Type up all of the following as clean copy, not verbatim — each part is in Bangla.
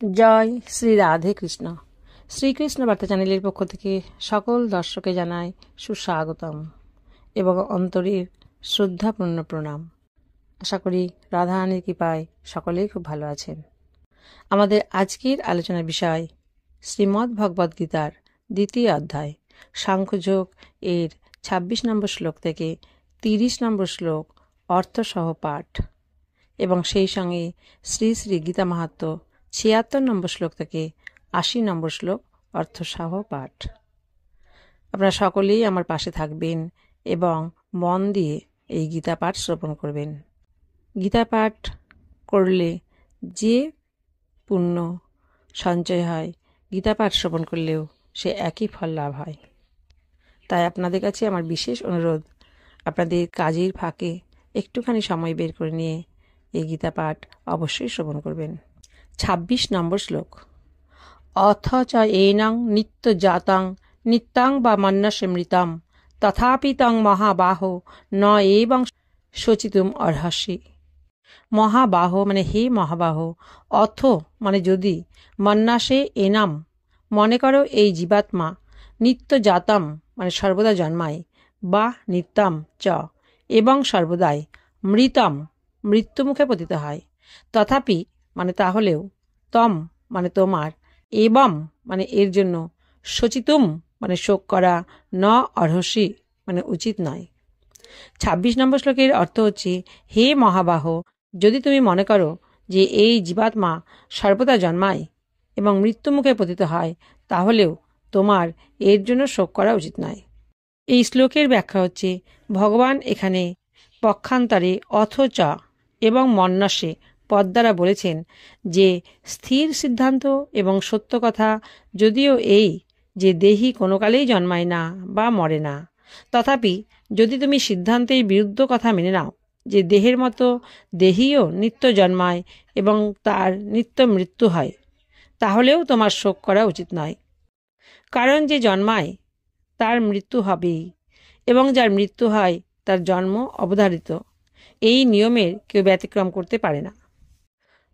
জয় শ্রী রাধে কৃষ্ণ। শ্রীকৃষ্ণ বার্তা চ্যানেলের পক্ষ থেকে সকল দর্শকে জানাই সুস্বাগতম এবং অন্তরের শ্রদ্ধাপূর্ণ প্রণাম। আশা করি রাধারানীর কৃপায় সকলেই খুব ভালো আছেন। আমাদের আজকের আলোচনার বিষয় শ্রীমদ্ ভগবদ্ গীতার ২য় অধ্যায় সাংখ্যযোগ এর ২৬ নম্বর শ্লোক থেকে ৩০ নম্বর শ্লোক অর্থসহ পাঠ এবং সেই সঙ্গে শ্রী শ্রী গীতা মাহাত্ম্য ৭৬ নম্বর শ্লোক থেকে ৮০ নম্বর শ্লোক অর্থসহ পাঠ। আপনারা সকলেই আমার পাশে থাকবেন এবং মন দিয়ে এই গীতা পাঠ শ্রবণ করবেন। গীতা পাঠ করলে যে পুণ্য সঞ্চয় হয়, গীতা পাঠ শ্রবণ করলেও সে একই ফল লাভ হয়। তাই আপনাদের কাছে আমার বিশেষ অনুরোধ, আপনাদের কাজের ফাঁকে একটুখানি সময় বের করে নিয়ে এই গীতা পাঠ অবশ্যই শ্রবণ করবেন। ২৬ নম্বর শ্লোক। অথ চ এনং নিত্য জাতং নিত্যাং বা মন্যসে মৃতম তথাপি তং মহাবাহো ন এবং শচিতুম অর্হসি। মহাবাহ মানে হে মহাবাহ, অথ মানে যদি, মন্যাসে এনাম মনে করো এই জীবাত্মা, নিত্য জাতম মানে সর্বদা জন্মায়, বা নিত্যম চ এবং সর্বদাই, মৃতম মৃত্যুমুখে পতিত হয়, তথাপি মানে তাহলেও, তম মানে তোমার, এবং মানে এর জন্য, শচিতুম মানে শোক করা, ন অর্হসি মানে উচিত নয়। ২৬ নম্বর শ্লোকের অর্থ হচ্ছে, হে মহাবাহ, যদি তুমি মনে করো যে এই জীবাত্মা সর্বদা জন্মায় এবং মৃত্যুমুখে পতিত হয়, তাহলেও তোমার এর জন্য শোক করা উচিত নয়। এই শ্লোকের ব্যাখ্যা হচ্ছে, ভগবান এখানে পক্ষান্তরে অথ চ এবং মন্যসে পদ দ্বারা বলেছেন যে স্থির সিদ্ধান্ত এবং সত্য কথা যদিও এই যে দেহি কোনো কালেই জন্মায় না বা মরে না, তথাপি যদি তুমি সিদ্ধান্তের বিরুদ্ধ কথা মেনে নাও যে দেহের মতো দেহিও নিত্য জন্মায় এবং তার নিত্য মৃত্যু হয়, তাহলেও তোমার শোক করা উচিত নয়। কারণ যে জন্মায় তার মৃত্যু হবেই, এবং যার মৃত্যু হয় তার জন্ম অবধারিত। এই নিয়মের কেউ ব্যতিক্রম করতে পারে না।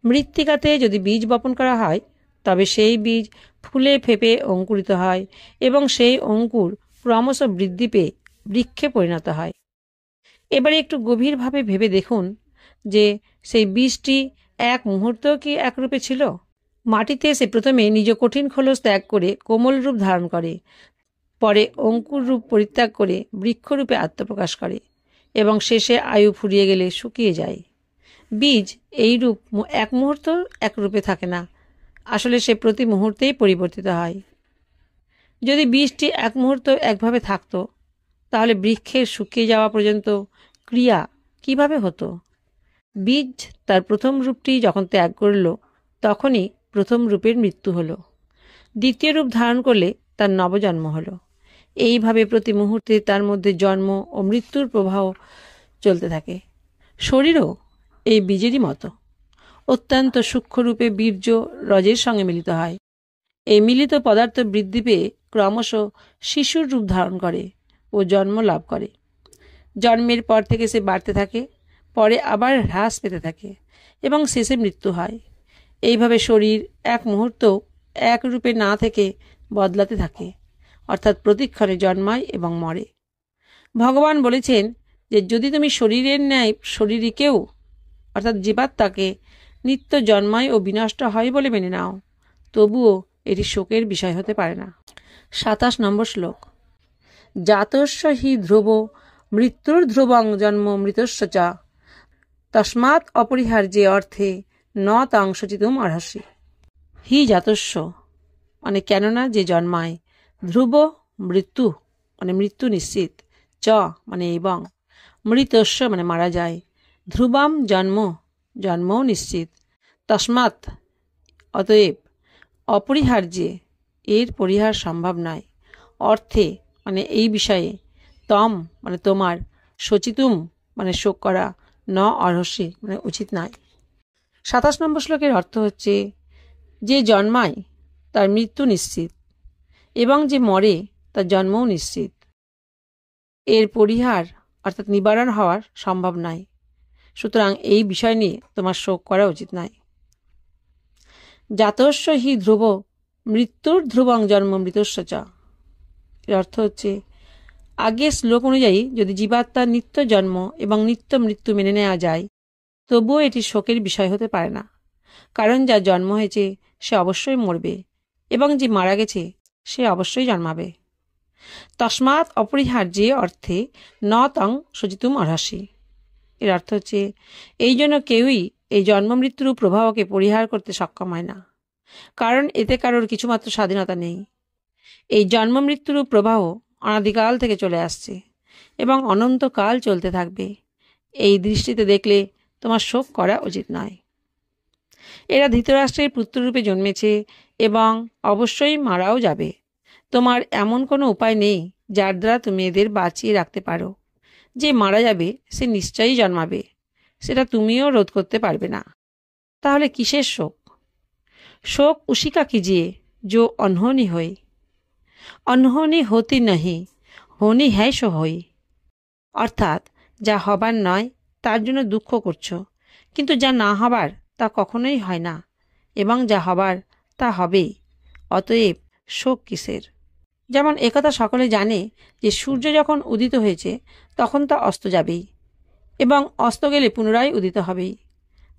মৃত্তিকাতে যদি বীজ বপন করা হয়, তবে সেই বীজ ফুলে ফেপে অঙ্কুরিত হয় এবং সেই অঙ্কুর ক্রমশ বৃদ্ধি পেয়ে বৃক্ষে পরিণত হয়। এবারে একটু গভীরভাবে ভেবে দেখুন যে সেই বীজটি এক মুহূর্ত কি একরূপে ছিল? মাটিতে সে প্রথমে নিজ কঠিন খোলস ত্যাগ করে কোমল রূপ ধারণ করে, পরে অঙ্কুর রূপ পরিত্যাগ করে বৃক্ষরূপে আত্মপ্রকাশ করে এবং শেষে আয়ু ফুরিয়ে গেলে শুকিয়ে যায়। বীজ এই রূপ এক মুহূর্ত এক রূপে থাকে না, আসলে সে প্রতি মুহূর্তেই পরিবর্তিত হয়। যদি বীজটি এক মুহূর্ত একভাবে থাকত, তাহলে বৃক্ষের শুকিয়ে যাওয়া পর্যন্ত ক্রিয়া কিভাবে হতো? বীজ তার প্রথম রূপটি যখন ত্যাগ করল, তখনই প্রথম রূপের মৃত্যু হলো। দ্বিতীয় রূপ ধারণ করলে তার নবজন্ম হলো। এইভাবে প্রতি মুহূর্তে তার মধ্যে জন্ম ও মৃত্যুর প্রবাহ চলতে থাকে। শরীরও এই বীজেরই মতো অত্যন্ত সূক্ষ্মরূপে বীর্য রজের সঙ্গে মিলিত হয়। এই মিলিত পদার্থ বৃদ্ধি পেয়ে ক্রমশ শিশুর রূপ ধারণ করে ও জন্ম লাভ করে। জন্মের পর থেকে সে বাড়তে থাকে, পরে আবার হ্রাস পেতে থাকে এবং শেষে মৃত্যু হয়। এইভাবে শরীর এক মুহূর্ত এক রূপে না থেকে বদলাতে থাকে, অর্থাৎ প্রতিক্ষণে জন্মায় এবং মরে। ভগবান বলেছেন যে যদি তুমি শরীরের ন্যায় শরীরীকেও অর্থাৎ জীবাত্মাকে নিত্য জন্মায় ও বিনষ্ট হয় বলে মেনে নাও, তবুও এটি শোকের বিষয় হতে পারে না। ২৭ নম্বর শ্লোক। জাতস্য হি ধ্রুব মৃত্যুর ধ্রুবং জন্ম মৃতস্য চ তস্মাৎ অপরিহার্যে অর্থে ন তং শচিতুম অর্হসি। হি জাতস্য মানে কেননা যে জন্মায়, ধ্রুব মৃত্যু মানে মৃত্যু নিশ্চিত, চ মানে এবং, মৃতস্য মানে মারা যায়, ধ্রুবম জন্ম জন্মও নিশ্চিত, তস্মাৎ অতএব, অপরিহার্যে এর পরিহার সম্ভব নয়, অর্থে মানে এই বিষয়ে, তম মানে তোমার, শচিতুম মানে শোক করা, ন অর্হসি মানে উচিত নয়। ২৭ নম্বর শ্লোকের অর্থ হচ্ছে, যে জন্মায় তার মৃত্যু নিশ্চিত এবং যে মরে তার জন্মও নিশ্চিত। এর পরিহার অর্থাৎ নিবারণ হওয়ার সম্ভব নয়, সুতরাং এই বিষয় নিয়ে তোমার শোক করা উচিত নয়। জাতস্য হি ধ্রুব মৃত্যুর ধ্রুবং জন্ম মৃতস্য চ। এর অর্থ হচ্ছে, আগের শ্লোক অনুযায়ী যদি জীবাত্মার নিত্য জন্ম এবং নিত্য মৃত্যু মেনে নেওয়া যায়, তবুও এটি শোকের বিষয় হতে পারে না। কারণ যার জন্ম হয়েছে সে অবশ্যই মরবে, এবং যে মারা গেছে সে অবশ্যই জন্মাবে। তস্মাৎ অপরিহার্যে অর্থে ন তং সজিতুম অর্হসি। এর অর্থ হচ্ছে, এই জন্য কেউই এই জন্ম মৃত্যুর প্রভাবকে পরিহার করতে সক্ষম হয় না, কারণ এতে কারোর কিছুমাত্র স্বাধীনতা নেই। এই জন্ম মৃত্যুর প্রবাহ অনাদিকাল থেকে চলে আসছে এবং অনন্তকাল চলতে থাকবে। এই দৃষ্টিতে দেখলে তোমার শোক করা উচিত নয়। এরা ধৃতরাষ্ট্রের পুত্ররূপে জন্মেছে এবং অবশ্যই মারাও যাবে। তোমার এমন কোনো উপায় নেই যার দ্বারা তুমি এদের বাঁচিয়ে রাখতে পারো। যে মারা যাবে সে নিশ্চয়ই জন্মাবে, সেটা তুমিও রোধ করতে পারবে না। তাহলে কিসের শোক? শোক उसी का कीजिए जो अनहोनी होई, अनहोनी होती नहीं, होनी है सो होई। অর্থাৎ যা হবার নয় তার জন্য দুঃখ করছো, কিন্তু যা না হবার তা কখনোই হয় না, এবং যা হবার তা হবেই। অতএব শোক কিসের? যেমন একথা সকলে জানে যে সূর্য যখন উদিত হয়েছে তখন তা অস্ত যাবেই, এবং অস্ত গেলে পুনরায় উদিত হবেই।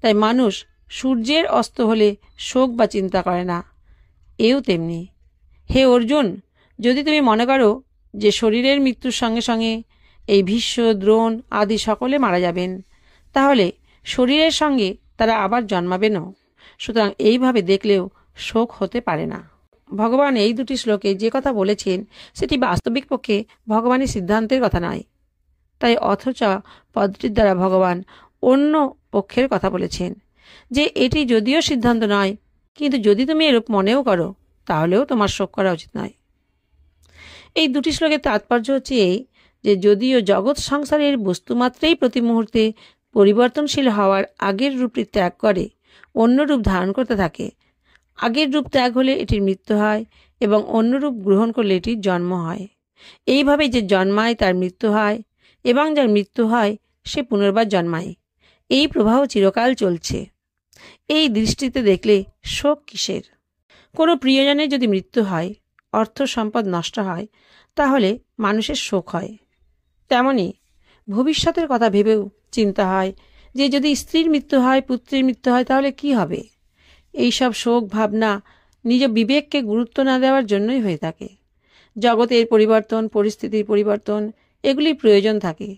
তাই মানুষ সূর্যের অস্ত হলে শোক বা চিন্তা করে না। এও তেমনি। হে অর্জুন, যদি তুমি মনে করো যে শরীরের মৃত্যুর সঙ্গে সঙ্গে এই ভীষ্ম, দ্রোণ আদি সকলে মারা যাবেন, তাহলে শরীরের সঙ্গে তারা আবার জন্মাবেনও। সুতরাং এইভাবে দেখলেও শোক হতে পারে না। ভগবান এই দুটি শ্লোকে যে কথা বলেছেন সেটি বাস্তবিক পক্ষে ভগবানের সিদ্ধান্তের কথা নয়। তাই অথচ পদটির দ্বারা ভগবান অন্য পক্ষের কথা বলেছেন যে এটি যদিও সিদ্ধান্ত নয়, কিন্তু যদি তুমি এরূপ মনেও করো তাহলেও তোমার শোক করা উচিত নয়। এই দুটি শ্লোকের তাৎপর্য হচ্ছে এই যে যদিও জগৎ সংসারের বস্তুমাত্রেই প্রতি মুহূর্তে পরিবর্তনশীল হওয়ার আগের রূপটি ত্যাগ করে অন্য রূপ ধারণ করতে থাকে, আগের রূপ ত্যাগ হলে এটির মৃত্যু হয় এবং অন্য রূপ গ্রহণ করলে এটির জন্ম হয়। এইভাবে যে জন্মায় তার মৃত্যু হয়, এবং যার মৃত্যু হয় সে পুনর্বার জন্মায়। এই প্রবাহ চিরকাল চলছে। এই দৃষ্টিতে দেখলে শোক কিসের? কোনো প্রিয়জনের যদি মৃত্যু হয়, অর্থ সম্পদ নষ্ট হয়, তাহলে মানুষের শোক হয়। তেমনি ভবিষ্যতের কথা ভেবেও চিন্তা হয় যে যদি স্ত্রীর মৃত্যু হয়, পুত্রের মৃত্যু হয়, তাহলে কি হবে। এইসব শোক ভাবনা নিজ বিবেককে গুরুত্ব না দেওয়ার জন্যই হয়ে থাকে। জগতের পরিবর্তন, পরিস্থিতির পরিবর্তন, এগুলি প্রয়োজন থাকে।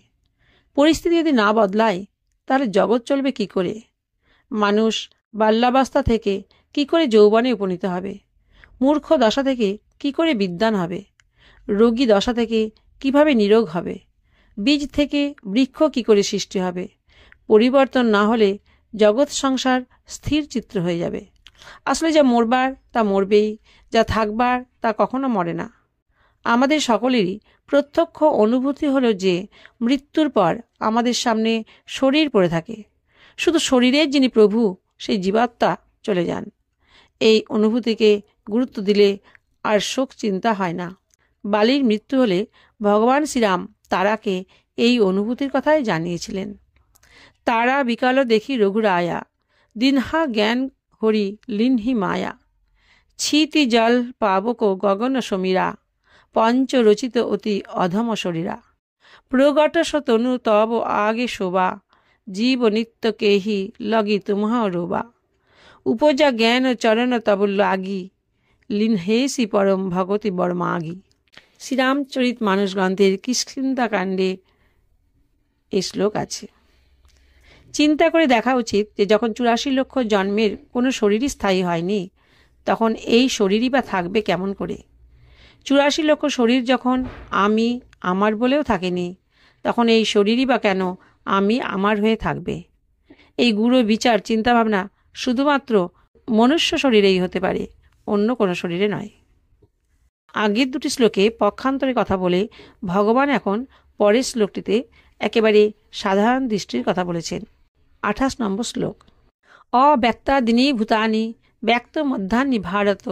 পরিস্থিতি যদি না বদলায় তাহলে জগৎ চলবে কি করে? মানুষ বাল্যাবস্থা থেকে কি করে যৌবনে উপনীত হবে? মূর্খ দশা থেকে কি করে বিদ্বান হবে? রোগী দশা থেকে কিভাবে নিরোগ হবে? বীজ থেকে বৃক্ষ কি করে সৃষ্টি হবে? পরিবর্তন না হলে জগৎ সংসার স্থির চিত্র হয়ে যাবে। আসলে যা মরবার তা মরবেই, যা থাকবার তা কখনো মরে না। আমাদের সকলেরই প্রত্যক্ষ অনুভূতি হলো যে মৃত্যুর পর আমাদের সামনে শরীর পড়ে থাকে। শুধু শরীরের যিনি প্রভু সেই জীবাত্মা চলে যান। এই অনুভূতিকে গুরুত্ব দিলে আর শোক চিন্তা হয় না। বালির মৃত্যু হলে ভগবান শ্রীরাম তারাকে এই অনুভূতির কথাই জানিয়েছিলেন। তারা বিকাল দেখি রঘুরায়া, দিনহা জ্ঞান হরি লিনহি মায়া, ছিতি জল পাবক গগন সমীরা, পঞ্চ রচিত অতি অধম শরীরা, প্রগট সতনু তব আগে শোভা, জীব নিত্য কেহি লগি তুমহ রোবা, উপজা জ্ঞান চরণ তব লাগি, লিনহেসি পরম ভগতি বর্মাগি। শ্রীরামচরিত মানস গ্রন্থের কিষ্কিন্ধা কাণ্ডে এই শ্লোক আছে। চিন্তা করে দেখা উচিত যে যখন 84 লক্ষ জন্মের কোনো শরীরই স্থায়ী হয়নি, তখন এই শরীরই বা থাকবে কেমন করে? 84 লক্ষ শরীর যখন আমি আমার বলেও থাকেনি, তখন এই শরীরই বা কেন আমি আমার হয়ে থাকবে? এই গূঢ় বিচার চিন্তাভাবনা শুধুমাত্র মনুষ্য শরীরেই হতে পারে, অন্য কোনো শরীরে নয়। আগের দুটি শ্লোকে পক্ষান্তরে কথা বলে ভগবান এখন পরের শ্লোকটিতে একেবারে সাধারণ দৃষ্টির কথা বলেছেন। 28 নম্বর শ্লোক। অব্যক্তাদিনী ভূতানি ব্যক্ত মধ্যাহ্নি ভারত,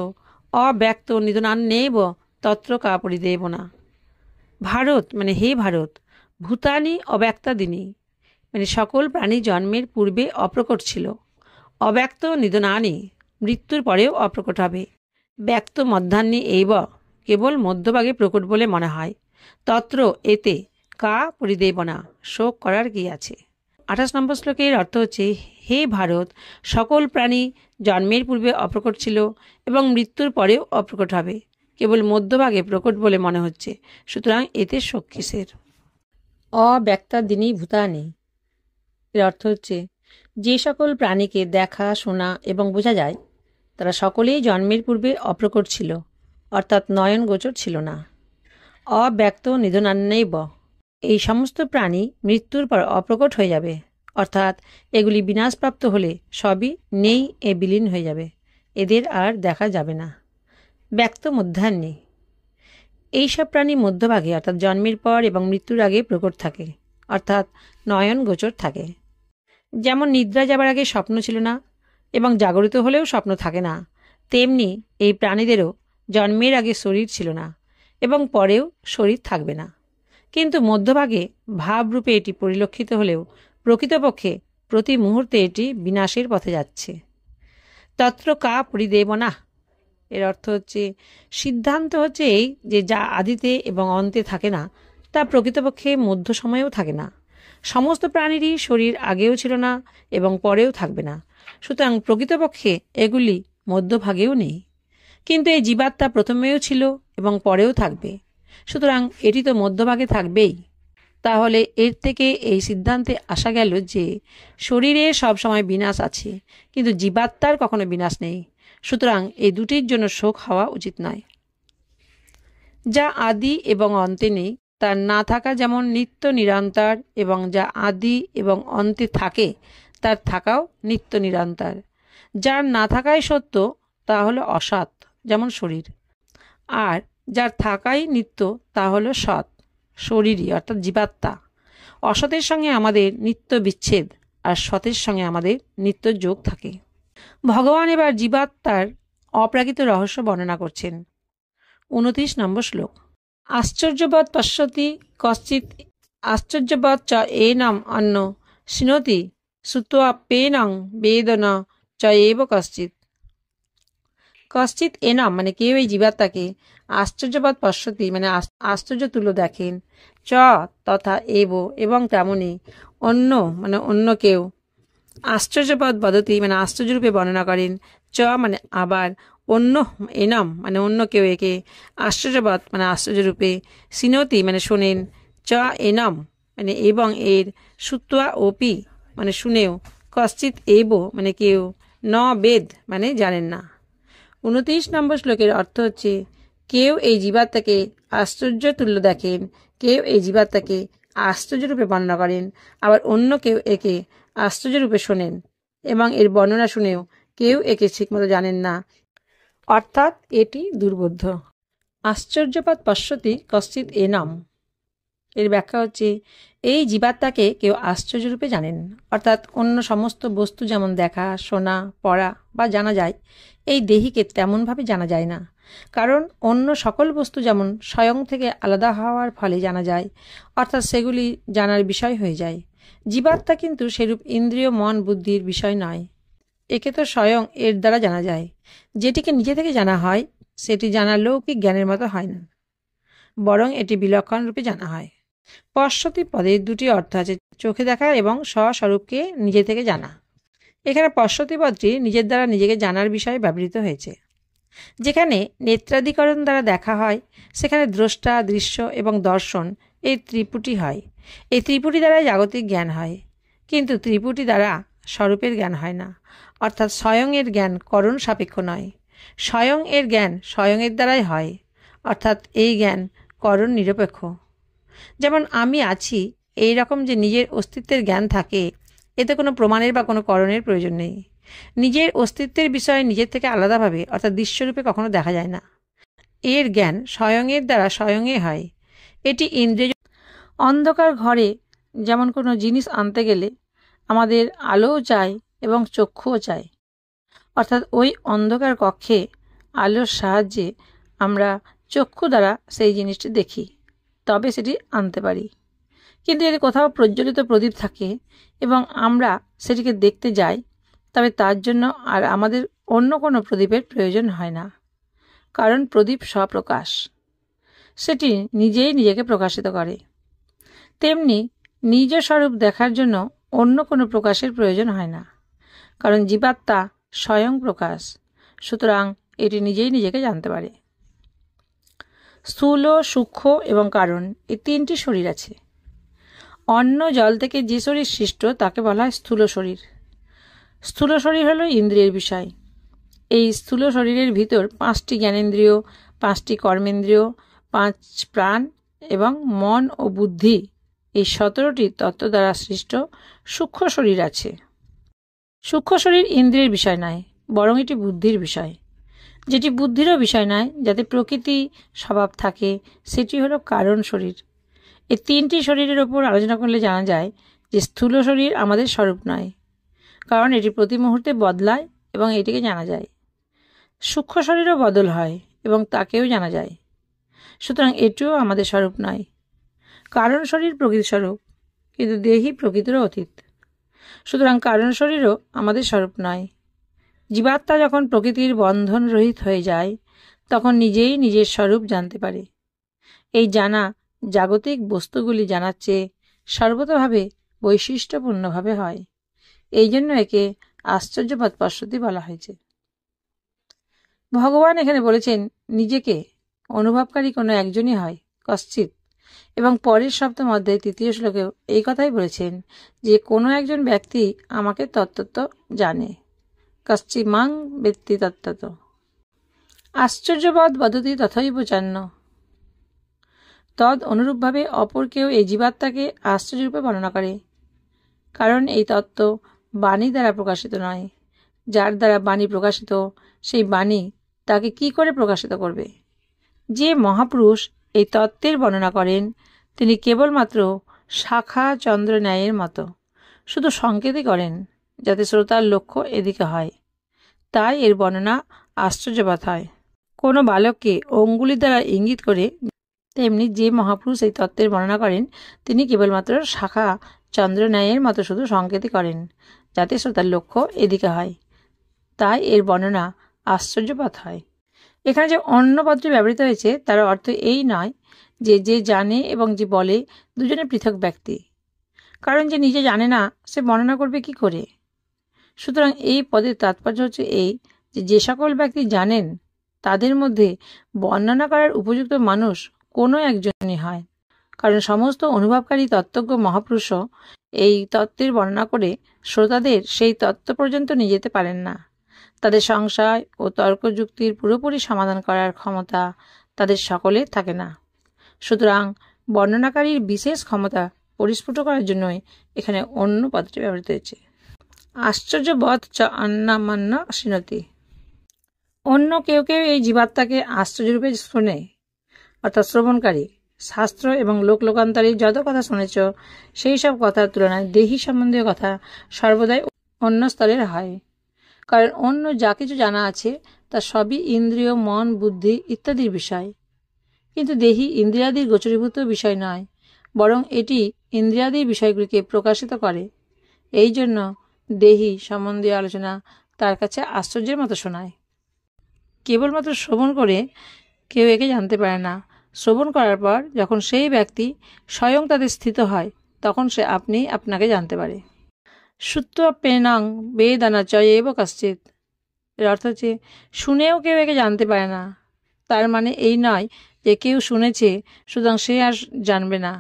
অব্যক্ত নিধনান্যেব তত্র কা পরিদেবনা। ভারত মানে হে ভারত, ভূতানি অব্যক্তাদিনী মানে সকল প্রাণী জন্মের পূর্বে অপ্রকট ছিল, অব্যক্ত নিধনানি মৃত্যুর পরেও অপ্রকট হবে। ব্যক্ত মধ্যাহ্নে এইব কেবল মধ্যভাগে প্রকট বলে মনে হয়। তত্র এতে কা পরিদেবনা, শোক করার কি আছে। 28 নম্বর শ্লোকের অর্থ হচ্ছে, হে ভারত, সকল প্রাণী জন্মের পূর্বে অপ্রকট ছিল এবং মৃত্যুর পরেও অপ্রকট হবে, কেবল মধ্যভাগে প্রকট বলে মনে হচ্ছে, সুতরাং এতে শোক কিসের। অব্যক্তাদিনী ভূতানি এর অর্থ হচ্ছে, যে সকল প্রাণীকে দেখা, শোনা এবং বোঝা যায় তারা সকলেই জন্মের পূর্বে অপ্রকট ছিল, অর্থাৎ নয়ন গোচর ছিল না। অব্যক্ত নিধনান্যৈব, এই সমস্ত প্রাণী মৃত্যুর পর অপ্রকট হয়ে যাবে, অর্থাৎ এগুলি বিনাশপ্রাপ্ত হলে সবই নেই এ বিলীন হয়ে যাবে, এদের আর দেখা যাবে না। ব্যক্ত মধ্যাহ্নে, এইসব প্রাণী মধ্যভাগে অর্থাৎ জন্মের পর এবং মৃত্যুর আগে প্রকট থাকে, অর্থাৎ নয়ন গোচর থাকে। যেমন নিদ্রা যাবার আগে স্বপ্ন ছিল না এবং জাগরিত হলেও স্বপ্ন থাকে না, তেমনি এই প্রাণীদেরও জন্মের আগে শরীর ছিল না এবং পরেও শরীর থাকবে না, কিন্তু মধ্যভাগে ভাবরূপে এটি পরিলক্ষিত হলেও প্রকৃতপক্ষে প্রতি মুহূর্তে এটি বিনাশের পথে যাচ্ছে। তত্র কা পরিদেবনা এর অর্থ হচ্ছে, সিদ্ধান্ত হচ্ছে এই যে যা আদিতে এবং অন্তে থাকে না তা প্রকৃতপক্ষে মধ্য সময়েও থাকে না। সমস্ত প্রাণীরই শরীর আগেও ছিল না এবং পরেও থাকবে না, সুতরাং প্রকৃতপক্ষে এগুলি মধ্যভাগেও নেই। কিন্তু এই জীবাত্মা প্রথমেও ছিল এবং পরেও থাকবে, সুতরাং এটি তো মধ্যভাগে থাকবেই। তাহলে এর থেকে এই সিদ্ধান্তে আসা গেল যে শরীরে সবসময় বিনাশ আছে, কিন্তু জীবাত্মার কখনো বিনাশ নেই, সুতরাং এই দুটির জন্য শোক হওয়া উচিত নয়। যা আদি এবং অন্তে নেই তার না থাকা যেমন নিত্য নিরন্তর, এবং যা আদি এবং অন্তে থাকে তার থাকাও নিত্য নিরন্তর। যার না থাকাই সত্য তা হলো অসৎ, যেমন শরীর, আর যার থাকাই নিত্য তা হলো সৎ, শরীরই অর্থাৎ জীবাত্মা। অসতের সঙ্গে আমাদের নিত্য বিচ্ছেদ আর সতের সঙ্গে আমাদের নিত্য যোগ থাকে। ভগবান এবার জীবাত্মার অপ্রাকৃত রহস্য বর্ণনা করছেন। 29 নম্বর শ্লোক, আশ্চর্যবৎ পশ্যতি কশ্চিৎ আশ্চর্যবৎ চ এনম অন্ন শৃণোতি শ্রুত্বা পেনং বেদ ন চ এব কশ্চিৎ। কশ্চিৎ এনম মানে কেউ এই জীবাত্মাকে, আশ্চর্যবৎ পশ্যতি মানে আশ্চর্য তুল্য দেখেন, চ তথা এব এবং তেমনি, অন্য মানে অন্য কেউ, আশ্চর্যবৎ বদতি মানে আশ্চর্যরূপে বর্ণনা করেন, চ মানে আবার, অন্য এনম মানে অন্য কেউ একে, আশ্চর্যবৎ মানে আশ্চর্যরূপে, শৃণোতি মানে শোনেন, চ এনম মানে এবং এর, শ্রুত্বা ওপি মানে শুনেও, কশ্চিৎ এব মানে কেউ, ন বেদ মানে জানেন না। 29 নম্বর শ্লোকের অর্থ হচ্ছে, কেউ এই জীবাত্মাকে আশ্চর্য তুল্য দেখেন, কেউ এই জীবাত্মাকে আশ্চর্যরূপে বর্ণনা করেন, আবার অন্য কেউ একে আশ্চর্যরূপে শোনেন এবং এর বর্ণনা শুনেও কেউ একে ঠিকমতো জানেন না, অর্থাৎ এটি দুর্বোধ্য। আশ্চর্যপাত পশ্যতি কশ্চিৎ এনম এর ব্যাখ্যা হচ্ছে, এই জীবাত্মাকে কেউ আশ্চর্যরূপে জানেন, অর্থাৎ অন্য সমস্ত বস্তু যেমন দেখা, শোনা, পড়া বা জানা যায়, এই দেহীকে তেমনভাবে জানা যায় না, কারণ অন্য সকল বস্তু যেমন স্বয়ং থেকে আলাদা হওয়ার ফলে জানা যায়, অর্থাৎ সেগুলি জানার বিষয় হয়ে যায়। জীবাত্মা কিন্তু সেরূপ ইন্দ্রিয়, মন, বুদ্ধির বিষয় নয়, একে তো স্বয়ং এর দ্বারা জানা যায়। যেটিকে নিজে থেকে জানা হয় সেটি জানা লৌকিক জ্ঞানের মতো হয় না, বরং এটি বিলক্ষণ রূপে জানা হয়। পশ্যতি পদের দুটি অর্থ আছে, চোখে দেখা এবং স্বস্বরূপকে নিজে থেকে জানা। এখানে পশ্যতি পদটি নিজের দ্বারা নিজেকে জানার বিষয়ে ব্যবহৃত হয়েছে। যেখানে নেত্রাধিকরণ দ্বারা দেখা হয় সেখানে দ্রষ্টা, দৃশ্য এবং দর্শন এই ত্রিপুটি হয়। এই ত্রিপুটি দ্বারা জাগতিক জ্ঞান হয়, কিন্তু ত্রিপুটি দ্বারা স্বরূপের জ্ঞান হয় না, অর্থাৎ স্বয়ং এর জ্ঞান করণ সাপেক্ষ নয়। স্বয়ং এর জ্ঞান স্বয়ং এর দ্বারাই হয়, অর্থাৎ এই জ্ঞান করণ নিরপেক্ষ। যেমন আমি আছি এই রকম যে নিজের অস্তিত্বের জ্ঞান থাকে, এতে কোনো প্রমাণের বা কোনো করণের প্রয়োজন নেই। নিজের অস্তিত্বের বিষয় নিজের থেকে আলাদাভাবে অর্থাৎ দৃশ্যরূপে কখনো দেখা যায় না। এর জ্ঞান স্বয়ংয়ের দ্বারা স্বয়ংয়ে হয়। এটি ইন্দ্রিয়। অন্ধকার ঘরে যেমন কোনো জিনিস আনতে গেলে আমাদের আলোও চাই এবং চক্ষুও চাই, অর্থাৎ ওই অন্ধকার কক্ষে আলোর সাহায্যে আমরা চক্ষু দ্বারা সেই জিনিসটি দেখি, তবে সেটি আনতে পারি। কিন্তু যদি কোথাও প্রজ্বলিত প্রদীপ থাকে এবং আমরা সেটিকে দেখতে যাই, তবে তার জন্য আর আমাদের অন্য কোনো প্রদীপের প্রয়োজন হয় না, কারণ প্রদীপ স্বপ্রকাশ, সেটি নিজেই নিজেকে প্রকাশিত করে। তেমনি নিজ স্বরূপ দেখার জন্য অন্য কোনো প্রকাশের প্রয়োজন হয় না, কারণ জীবাত্মা স্বয়ং প্রকাশ, সুতরাং এটি নিজেই নিজেকে জানতে পারে। স্থূল, সূক্ষ্ম এবং কারণ এই তিনটি শরীর আছে। অন্ন জল থেকে যে শরীর সৃষ্ট তাকে বলা হয় স্থূল শরীর। স্থূল শরীর হলো ইন্দ্রিয়ের বিষয়। এই স্থূল শরীরের ভিতর 5টি জ্ঞানেন্দ্রিয়, 5টি কর্মেন্দ্রিয়, 5 প্রাণ এবং মন ও বুদ্ধি, এই 17টি তত্ত্ব দ্বারা সৃষ্ট সূক্ষ্ম শরীর আছে। সূক্ষ্ম শরীর ইন্দ্রিয়ের বিষয় নয়, বরং এটি বুদ্ধির বিষয়। যেটি বুদ্ধিরও বিষয় নয়, যাতে প্রকৃতি স্বভাব থাকে, সেটি হলো কারণ শরীর। এই 3টি শরীরের ওপর আলোচনা করলে জানা যায় যে স্থূল শরীর আমাদের স্বরূপ নয়, কারণ এটি প্রতি মুহূর্তে বদলায় এবং এটিকে জানা যায়। সূক্ষ্ম শরীরও বদল হয় এবং তাকেও জানা যায়, সুতরাং এটিও আমাদের স্বরূপ নয়। কারণ শরীর প্রকৃতি স্বরূপ, কিন্তু দেহী প্রকৃতিরও অতীত, সুতরাং কারণ শরীরও আমাদের স্বরূপ নয়। জীবাত্মা যখন প্রকৃতির বন্ধন রহিত হয়ে যায়, তখন নিজেই নিজের স্বরূপ জানতে পারে। এই জানা জাগতিক বস্তুগুলি জানার চেয়ে সর্বতভাবে বৈশিষ্ট্যপূর্ণভাবে হয়। এই জন্য একে আশ্চর্যপদ পদ্ধতি বলা হয়েছে। ভগবান এখানে বলেছেন নিজেকে অনুভবকারী কোনো একজনই হয়, কশ্চিৎ, এবং পরের শব্দ মধ্যে 3য় শ্লোকেও এই কথাই বলেছেন যে কোনো একজন ব্যক্তি আমাকে তত্ত্বত জানে, কশ্চি মাং বেত্তি তত্ত্বত। আশ্চর্যবৎ বদতি তথৈব চান্ন। তদ অনুরূপভাবে অপর কেউ এই জীবাত্মাকে আশ্চর্যরূপে বর্ণনা করে, কারণ এই তত্ত্ব বাণী দ্বারা প্রকাশিত নয়। যার দ্বারা বাণী প্রকাশিত, সেই বাণী তাকে কি করে প্রকাশিত করবে? যে মহাপুরুষ এই তত্ত্বের বর্ণনা করেন, তিনি কেবলমাত্র শাখা চন্দ্র ন্যায়ের মতো শুধু সংকেতই করেন, যাতে শ্রোতার লক্ষ্য এদিকে হয়। তাই এর বর্ণনা আশ্চর্যবৎ হয়। কোনো বালককে অঙ্গুলি দ্বারা ইঙ্গিত করে, তেমনি যে মহাপুরুষ এই তত্ত্বের বর্ণনা করেন, তিনি কেবলমাত্র শাখা চন্দ্র ন্যায়ের মতো শুধু সংকেতই করেন, যাতে শ্রোতার লক্ষ্য এদিকে হয়। তাই এর বর্ণনা আশ্চর্যবৎ হয়। এখানে যে অন্য পদটি ব্যবহৃত হয়েছে তার অর্থ এই নয় যে যে জানে এবং যে বলে দুজনে পৃথক ব্যক্তি, কারণ যে নিজে জানে না সে বর্ণনা করবে কি করে। সুতরাং এই পদের তাৎপর্য হচ্ছে এই যে যে সকল ব্যক্তি জানেন তাদের মধ্যে বর্ণনা করার উপযুক্ত মানুষ কোনো একজনই হয়, কারণ সমস্ত অনুভবকারী তত্ত্বজ্ঞ মহাপুরুষও এই তত্ত্বের বর্ণনা করে শ্রোতাদের সেই তত্ত্ব পর্যন্ত নিয়ে যেতে পারেন না। তাদের সংশয় ও তর্কযুক্তির পুরোপুরি সমাধান করার ক্ষমতা তাদের সকলের থাকে না। সুতরাং বর্ণনাকারীর বিশেষ ক্ষমতা পরিস্ফুট করার জন্যই এখানে অন্য পদটি ব্যবহৃত হয়েছে। আশ্চর্যবৎ চ অন্নামান্য শ্রীণতি। অন্য কেউ কেউ এই জীবাত্মাকে আশ্চর্যরূপে শোনে, অর্থাৎ শ্রবণকারী। শাস্ত্র এবং লোকান্তরে যত কথা শুনেছ, সেই সব কথার তুলনায় দেহী সম্বন্ধীয় কথা সর্বদাই অন্য স্তরের হয়, কারণ অন্য যা কিছু জানা আছে তা সবই ইন্দ্রিয়, মন, বুদ্ধি ইত্যাদির বিষয়। কিন্তু দেহী ইন্দ্রিয়াদির গোচরীভূত বিষয় নয়, বরং এটি ইন্দ্রিয়াদির বিষয়গুলিকে প্রকাশিত করে। এই জন্য দেহী সম্বন্ধীয় আলোচনা তার কাছে আশ্চর্যের মতো শোনায়। কেবলমাত্র শ্রবণ করে কেউ একে জানতে পারে না। শ্রবণ করার পর যখন সেই ব্যক্তি স্বয়ং তাদের স্থিত হয়, তখন সে আপনি আপনাকে জানতে পারে। শ্রুত্বপ্যেনং বেদানাচয়েব কশ্চিৎ। এর অর্থ হচ্ছে শুনেও কেউ একে জানতে পারে না। তার মানে এই নয় যে কেউ শুনেছে সুতরাং সে আর জানবে না।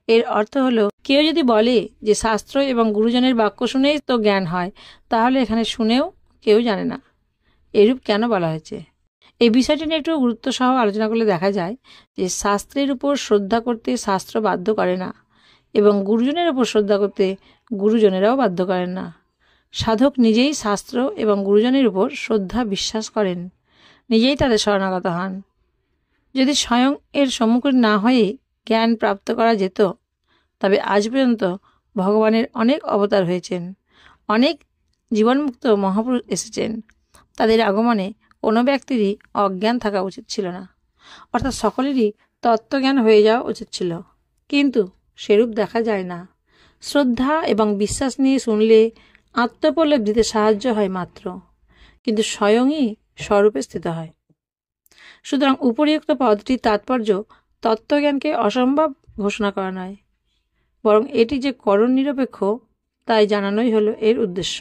এর অর্থ হলো কেউ যদি বলে যে শাস্ত্র এবং গুরুজনের বাক্য শুনেই তো জ্ঞান হয়, তাহলে এখানে শুনেও কেউ জানে না। এরূপ কেন বলা হয়েছে? এই বিষয়টি নিয়ে একটু গুরুত্ব সহ আলোচনা করলে দেখা যায় যে শাস্ত্রের উপর শ্রদ্ধা করতে শাস্ত্র বাধ্য করে না, এবং গুরুজনের উপর শ্রদ্ধা করতে গুরুজনেরাও বাধ্য করেন না। সাধক নিজেই শাস্ত্র এবং গুরুজনের উপর শ্রদ্ধা বিশ্বাস করেন, নিজেই তাদের শরণাগত হন। যদি স্বয়ং এর সম্মুখীন না হয়ে জ্ঞান প্রাপ্ত করা যেত, তবে আজ পর্যন্ত ভগবানের অনেক অবতার হয়েছেন, অনেক জীবনমুক্ত মহাপুরুষ এসেছেন। তাদের আগমনে কোনো ব্যক্তিরই অজ্ঞান থাকা উচিত ছিল না, অর্থাৎ সকলেরই তত্ত্বজ্ঞান হয়ে যাওয়া উচিত ছিল। কিন্তু সেরূপ দেখা যায় না। শ্রদ্ধা এবং বিশ্বাস নিয়ে শুনলে আত্মোপলব্ধিতে সাহায্য হয় মাত্র, কিন্তু স্বয়ংই স্বরূপে স্থিত হয়। সুতরাং উপরিউক্ত পদটির তাৎপর্য তত্ত্বজ্ঞানকে অসম্ভব ঘোষণা করা নয়, বরং এটি যে করণ নিরপেক্ষ তাই জানানোই হলো এর উদ্দেশ্য।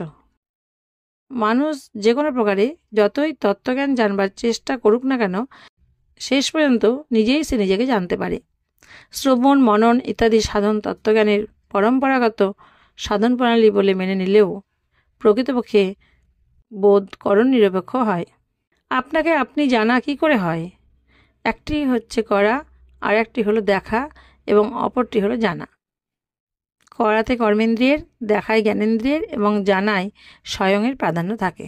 মানুষ যে কোনো প্রকারে যতই তত্ত্বজ্ঞান জানবার চেষ্টা করুক না কেন, শেষ পর্যন্ত নিজেই সে নিজেকে জানতে পারে। শ্রবণ, মনন ইত্যাদি সাধন তত্ত্বজ্ঞানের পরম্পরাগত সাধন প্রণালী বলে মেনে নিলেও প্রকৃতপক্ষে বোধ করণ নিরপেক্ষ হয়। আপনাকে আপনি জানা কি করে হয়? একটি হচ্ছে করা, আর একটি হলো দেখা, এবং অপরটি হলো জানা। করাতে কর্মেন্দ্রিয়ের, দেখায় জ্ঞানেন্দ্রিয়ের এবং জানায় স্বয়ংয়ের প্রাধান্য থাকে।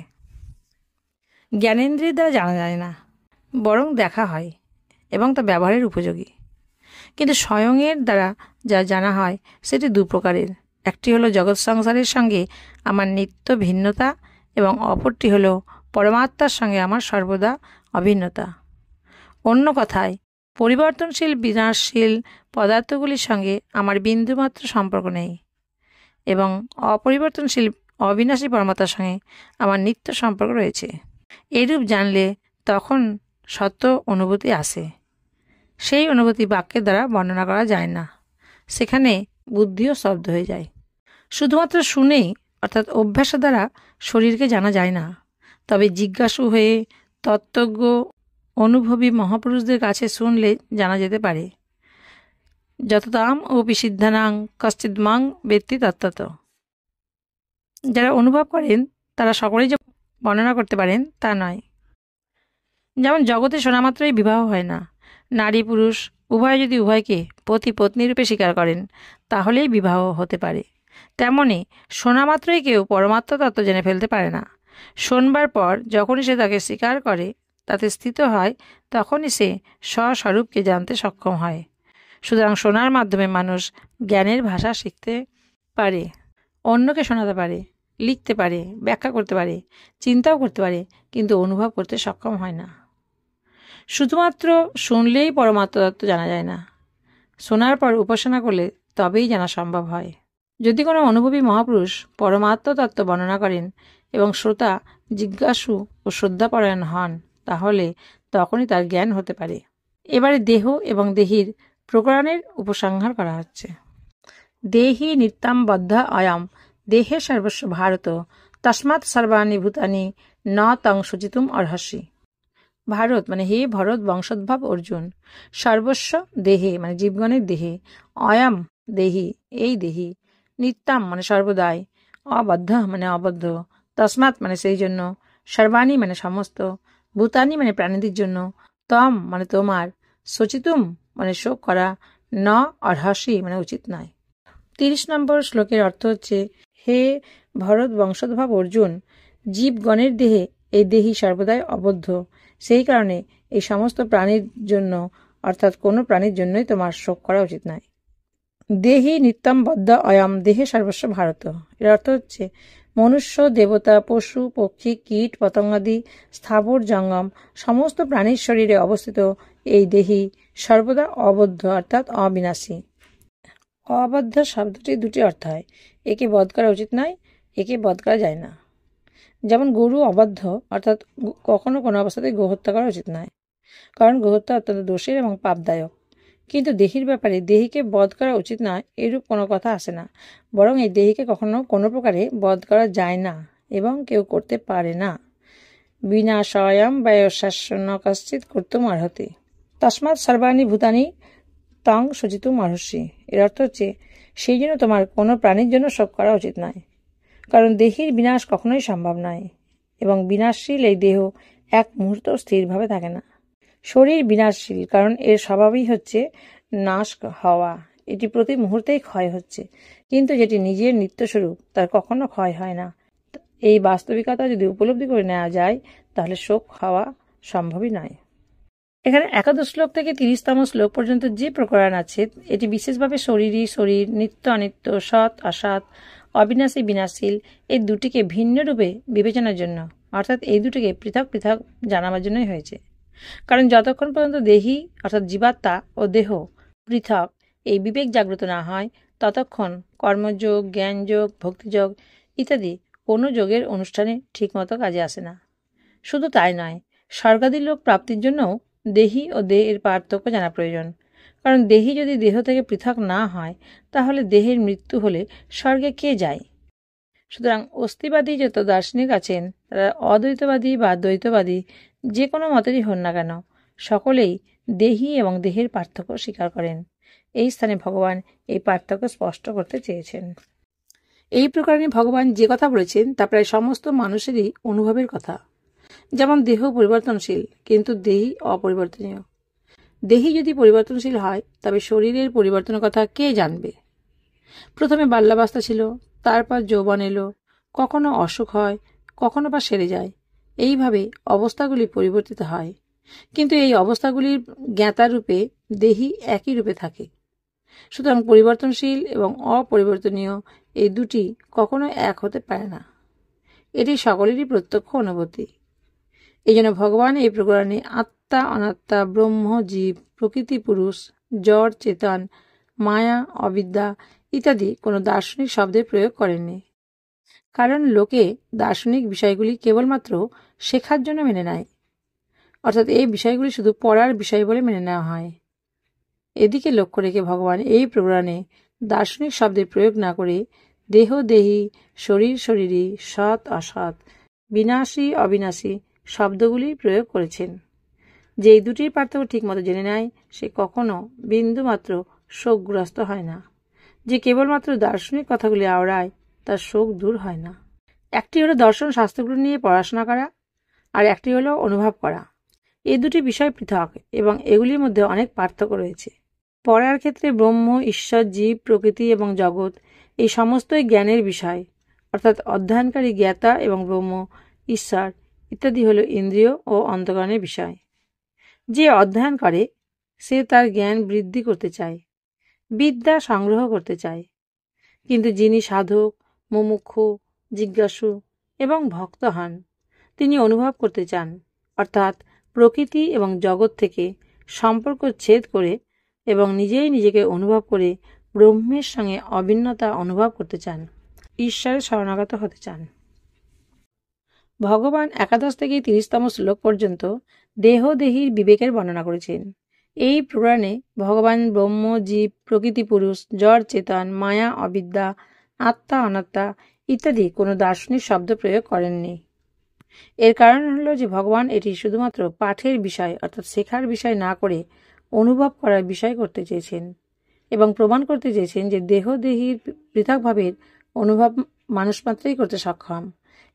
জ্ঞানেন্দ্রিয়ের দ্বারা জানা যায় না, বরং দেখা হয় এবং তা ব্যবহারের উপযোগী। কিন্তু স্বয়ংয়ের দ্বারা যা জানা হয় সেটি দু প্রকারের। একটি হলো জগৎ সংসারের সঙ্গে আমার নিত্য ভিন্নতা এবং অপরটি হলো পরমাত্মার সঙ্গে আমার সর্বদা অভিন্নতা। অন্য কথায়, পরিবর্তনশীল বিনাশশীল পদার্থগুলির সঙ্গে আমার বিন্দুমাত্র সম্পর্ক নেই এবং অপরিবর্তনশীল অবিনাশী পরমাত্মার সঙ্গে আমার নিত্য সম্পর্ক রয়েছে। এরূপ জানলে তখন সত্য অনুভূতি আসে। সেই অনুভূতি বাক্যের দ্বারা বর্ণনা করা যায় না, সেখানে বুদ্ধিও স্তব্ধ হয়ে যায়। শুধুমাত্র শুনেই অর্থাৎ অভ্যাসের দ্বারা শরীরকে জানা যায় না, তবে জিজ্ঞাসু হয়ে তত্ত্বজ্ঞ অনুভবী মহাপুরুষদের কাছে শুনলে জানা যেতে পারে। যততাম অপি সিদ্ধানাং কশ্চিৎ মাং বেত্তি তত্ত্বত। যারা অনুভব করেন তারা সকলেই যে বর্ণনা করতে পারেন তা নয়। যেমন জগতে শোনা মাত্রই বিবাহ হয় না, নারী পুরুষ উভয় যদি উভয়কে পতি পত্নী রূপে স্বীকার করেন তাহলেই বিবাহ হতে পারে। তেমনি শোনা মাত্রই কেউ পরমাত্মা তত্ত্ব জেনে ফেলতে পারে না। শোনবার পর যখনই সে তাকে স্বীকার করে, তাতে স্থিত হয়, তখনই সে স্বস্বরূপকে জানতে সক্ষম হয়। সুতরাং শোনার মাধ্যমে মানুষ জ্ঞানের ভাষা শিখতে পারে, অন্যকে শোনাতে পারে, লিখতে পারে, ব্যাখ্যা করতে পারে, চিন্তাও করতে পারে, কিন্তু অনুভব করতে সক্ষম হয় না। শুধুমাত্র শুনলেই পরমাত্মা তত্ত্ব জানা যায় না, শোনার পর উপাসনা করলে তবেই জানা সম্ভব হয়। যদি কোনো অনুভবী মহাপুরুষ পরমাত্মা তত্ত্ব বর্ণনা করেন এবং শ্রোতা জিজ্ঞাসু ও শ্রদ্ধাপরায়ণ হন, তাহলে তখনই তার জ্ঞান হতে পারে। এবারে দেহ এবং দেহির প্রকরণের উপসংহার করা হচ্ছে। দেহি নিত্যাম বদ্ধা অয়ম দেহে সর্বস্ব ভারত তস্মাৎ সর্বাণি ভূতানি ন তং শুচিতুম অর্হসি। ভারত মানে হে ভরত বংশোদ্ভব অর্জুন, সর্বস্ব দেহে মানে জীবগণের দেহে, অয়াম দেহি এই দেহি, নিত্যাম মানে সর্বদাই, অবদ্ধ মানে অবদ্ধ, তস্মাৎ মানে সেই জন্য, সর্বাণী মানে সমস্ত, ভূতানি মানে প্রাণীদের জন্য, তম মানে তোমার, সচিতুম মানে শোক করা, ন অর্হসি মানে উচিত নয়। 30 নম্বর শ্লোকের অর্থ হচ্ছে, হে ভরত বংশোদ্ভব অর্জুন, জীবগণের দেহে এই দেহি সর্বদাই অবদ্ধ, সেই কারণে এই সমস্ত প্রাণীর জন্য অর্থাৎ কোনো প্রাণীর জন্যই তোমার শোক করা উচিত নয়। দেহি নিত্যম বদ্ধ অয়ম দেহে সর্বস্ব ভারত, এর অর্থ হচ্ছে মনুষ্য, দেবতা, পশু, পক্ষী, কীট পতঙ্গাদি স্থাবর জঙ্গম সমস্ত প্রাণীর শরীরে অবস্থিত এই দেহি সর্বদা অবদ্ধ অর্থাৎ অবিনাশী। অবদ্ধ শব্দটি দুটি অর্থ হয়, একে বধ করা উচিত নয়, একে বধ করা যায় না। যেমন গরু অবদ্ধ অর্থাৎ কখনো কোনো অবস্থাতেই গোহত্যা করা উচিত নয়, কারণ গোহত্যা অত্যন্ত দোষের এবং পাপদায়ক। কিন্তু দেহির ব্যাপারে দেহিকে বধ করা উচিত নয় এরূপ কোনো কথা আসে না, বরং এই দেহিকে কখনো কোনো প্রকারে বধ করা যায় না এবং কেউ করতে পারে না। বিনা স্বয়ং ব্যয়শাস্য ন কশ্চিৎ কর্তুম অর্হতি তস্মাৎ সর্বাণি ভূতানি তং শুচিতুম অর্হসি। এর অর্থ হচ্ছে সেই জন্য তোমার কোনো প্রাণীর জন্য শোক করা উচিত নয়, কারণ দেহির বিনাশ কখনোই সম্ভব নয় এবং বিনাশশীল এই দেহ এক মুহূর্ত স্থিরভাবে থাকে না। শরীর বিনাশশীল, কারণ এর স্বভাবই হচ্ছে নাশ হওয়া, এটি প্রতি মুহূর্তেই ক্ষয় হচ্ছে, কিন্তু যেটি নিজের নিত্যস্বরূপ তার কখনো ক্ষয় হয় না। এই বাস্তবিকতা যদি উপলব্ধি করে নেওয়া যায় তাহলে শোক হওয়া সম্ভবই নয়। এখানে 11 শ্লোক থেকে 30তম শ্লোক পর্যন্ত যে প্রকরণ আছে এটি বিশেষভাবে শরীরী শরীর, নিত্য অনিত্য, সৎ অসৎ, অবিনাশী বিনাশশীল এই দুটিকে ভিন্ন রূপে বিবেচনার জন্য, অর্থাৎ এই দুটিকে পৃথক পৃথক জানাবার জন্যই হয়েছে। কারণ যতক্ষণ পর্যন্ত দেহি অর্থাৎ জীবাত্মা ও দেহ পৃথক এই বিবেক জাগ্রত না হয়, ততক্ষণ কর্মযোগ, জ্ঞানযোগ, ভক্তিযোগ ইত্যাদি কোনো যোগের অনুষ্ঠানে ঠিকমতো কাজে আসে না। শুধু তাই নয়, স্বর্গাদি লোক প্রাপ্তির জন্যও দেহি ও দেহের পার্থক্য জানা প্রয়োজন। কারণ দেহি যদি দেহ থেকে পৃথক না হয়, তাহলে দেহের মৃত্যু হলে স্বর্গে কে যায়? সুতরাং অস্তিবাদী যত দার্শনিক আছেন, তারা অদ্বৈতবাদী বা দ্বৈতবাদী যে কোনো মতেরই হন না কেন, সকলেই দেহি এবং দেহের পার্থক্য স্বীকার করেন। এই স্থানে ভগবান এই পার্থক্য স্পষ্ট করতে চেয়েছেন। এই প্রকারে ভগবান যে কথা বলেছেন তা প্রায় সমস্ত মানুষেরই অনুভবের কথা। যেমন দেহ পরিবর্তনশীল, কিন্তু দেহি অপরিবর্তনীয়। দেহি যদি পরিবর্তনশীল হয়, তবে শরীরের পরিবর্তনের কথা কে জানবে? প্রথমে বাল্যাবস্থা ছিল, তারপর যৌবন এলো, কখনো অসুখ হয়, কখনো বা সেরে যায়। এইভাবে অবস্থাগুলি পরিবর্তিত হয়, কিন্তু এই অবস্থাগুলির জ্ঞাতা রূপে দেহি একই রূপে থাকে। সুতরাং পরিবর্তনশীল এবং অপরিবর্তনীয় এই দুটি কখনো এক হতে পারে না। এটি সকলেরই প্রত্যক্ষ অনুভূতি। এই জন্য ভগবান এই প্রকরণে আত্মা, অনাত্মা, ব্রহ্ম, জীব, প্রকৃতি, পুরুষ, জড়, চেতন, মায়া, অবিদ্যা ইত্যাদি কোনো দার্শনিক শব্দের প্রয়োগ করেননি। কারণ লোকে দার্শনিক বিষয়গুলি কেবলমাত্র শেখার জন্য মেনে নেয়, অর্থাৎ এই বিষয়গুলি শুধু পড়ার বিষয় বলে মেনে নেওয়া হয়। এদিকে লক্ষ্য রেখে ভগবান এই প্রকরণে দার্শনিক শব্দের প্রয়োগ না করে দেহ, দেহি, শরীর, শরীরী, সৎ, অসৎ, বিনাশী, অবিনাশী শব্দগুলি প্রয়োগ করেছেন। যে এই দুটির পার্থক্য ঠিকমতো জেনে নেয়, সে কখনো বিন্দুমাত্র শোকগ্রস্ত হয় না। যে কেবলমাত্র দার্শনিক কথাগুলি আওড়ায়, তার শোক দূর হয় না। একটি হলো দর্শন শাস্ত্রগুলো নিয়ে পড়াশোনা করা, আর একটি হলো অনুভব করা। এই দুটি বিষয় পৃথক এবং এগুলির মধ্যে অনেক পার্থক্য রয়েছে। পড়ার ক্ষেত্রে ব্রহ্ম, ঈশ্বর, জীব, প্রকৃতি এবং জগৎ এই সমস্তই জ্ঞানের বিষয়, অর্থাৎ অধ্যয়নকারী জ্ঞাতা এবং ব্রহ্ম, ঈশ্বর ইত্যাদি হল ইন্দ্রিয় ও অন্তঃকরণের বিষয়। যে অধ্যয়ন করে সে তার জ্ঞান বৃদ্ধি করতে চায়, বিদ্যা সংগ্রহ করতে চায়। কিন্তু যিনি সাধক, মুমুক্ষু, জিজ্ঞাসু এবং ভক্ত হন, তিনি অনুভব করতে চান, অর্থাৎ প্রকৃতি এবং জগৎ থেকে সম্পর্ক ছেদ করে এবং নিজেই নিজেকে অনুভব করে ব্রহ্মের সঙ্গে অভিন্নতা অনুভব করতে চান, ঈশ্বরের শরণাগত হতে চান। ভগবান 11 থেকে 30তম শ্লোক পর্যন্ত দেহ দেহির বিবেকের বর্ণনা করেছেন। এই পুরাণে ভগবান ব্রহ্ম, জীব, প্রকৃতি, পুরুষ, জড়, চেতন, মায়া, অবিদ্যা, আত্মা, অনাত্মা ইত্যাদি কোনো দার্শনিক শব্দ প্রয়োগ করেননি। এর কারণ হলো যে ভগবান এটি শুধুমাত্র পাঠের বিষয়, অর্থাৎ শেখার বিষয় না করে অনুভব করার বিষয় করতে চেয়েছেন এবং প্রমাণ করতে চেয়েছেন যে দেহ দেহির পৃথকভাবের অনুভব মানুষ মাত্রই করতে সক্ষম।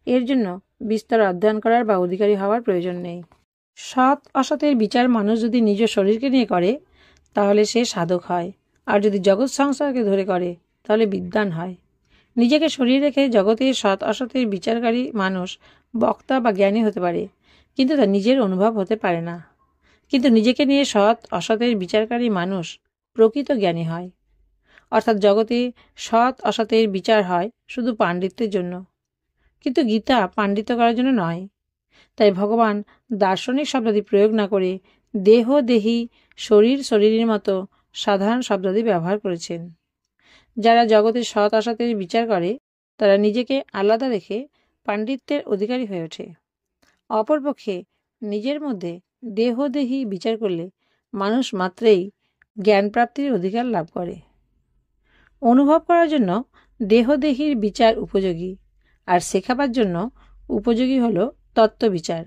এর জন্য বিস্তর অধ্যয়ন করার বা অধিকারী হওয়ার প্রয়োজন নেই। সৎ অসতের বিচার মানুষ যদি নিজ শরীরকে নিয়ে করে, তাহলে সে সাধক হয়, আর যদি জগৎ সংসারকে ধরে করে, তাহলে বিদ্বান হয়। নিজেকে সরিয়ে রেখে জগতের সৎ অসতের বিচারকারী মানুষ বক্তা বা জ্ঞানী হতে পারে, কিন্তু তা নিজের অনুভব হতে পারে না। কিন্তু নিজেকে নিয়ে সৎ অসতের বিচারকারী মানুষ প্রকৃত জ্ঞানী হয়, অর্থাৎ জগতে সৎ অসতের বিচার হয় শুধু পাণ্ডিত্যের জন্য, কিন্তু গীতা পাণ্ডিত্য করার জন্য নয়। তাই ভগবান দার্শনিক শব্দাদি প্রয়োগ না করে দেহ দেহি, শরীর শরীরের মতো সাধারণ শব্দাদি ব্যবহার করেছেন। যারা জগতে সৎ অসতের বিচার করে, তারা নিজেকে আলাদা রেখে পাণ্ডিত্যের অধিকারী হয়ে ওঠে। অপরপক্ষে নিজের মধ্যে দেহদেহি বিচার করলে মানুষ মাত্রেই জ্ঞান প্রাপ্তির অধিকার লাভ করে। অনুভব করার জন্য দেহদেহির বিচার উপযোগী, আর শেখাবার জন্য উপযোগী হল তত্ত্ববিচার।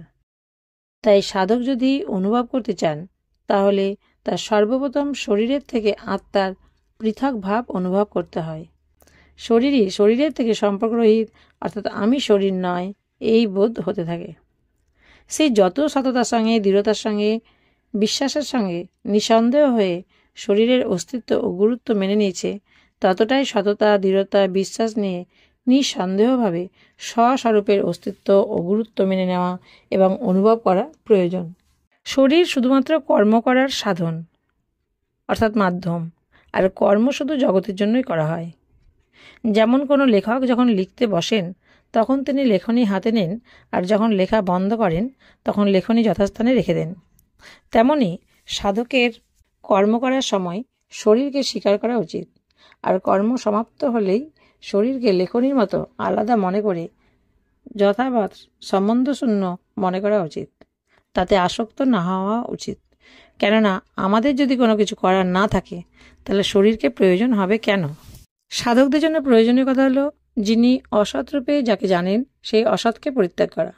তাই সাধক যদি অনুভব করতে চান, তাহলে তার সর্বপ্রথম শরীরের থেকে আত্মার পৃথক ভাব অনুভব করতে হয়। শরীরই শরীরের থেকে সম্পর্করহিত, অর্থাৎ আমি শরীর নয়, এই বোধ হতে থাকে। সে যত সততার সঙ্গে, দৃঢ়তার সঙ্গে, বিশ্বাসের সঙ্গে নিঃসন্দেহ হয়ে শরীরের অস্তিত্ব ও গুরুত্ব মেনে নিয়েছে, ততটাই সততা, দৃঢ়তা, বিশ্বাস নিয়ে নিঃসন্দেহভাবে স্বস্বরূপের অস্তিত্ব ও গুরুত্ব মেনে নেওয়া এবং অনুভব করা প্রয়োজন। শরীর শুধুমাত্র কর্ম করার সাধন, অর্থাৎ মাধ্যম, আর কর্ম শুধু জগতের জন্যই করা হয়। যেমন কোনো লেখক যখন লিখতে বসেন, তখন তিনি লেখনী হাতে নেন, আর যখন লেখা বন্ধ করেন, তখন লেখনী যথাস্থানে রেখে দেন। তেমনি সাধকের কর্ম করার সময় শরীরকে স্বীকার করা উচিত, আর কর্ম সমাপ্ত হলেই শরীরকে লেখনীর মতো আলাদা মনে করে যথাবৎ সম্বন্ধশূন্য মনে করা উচিত, তাতে আসক্ত না হওয়া উচিত। কেননা আমাদের যদি কোনো কিছু করার না থাকে তাহলে শরীরকে প্রয়োজন হবে কেন? সাধকদের জন্য প্রয়োজনীয় কথা হলো, যিনি অসৎ রূপে যাকে জানেন সেই অসৎকে পরিত্যাগ করা।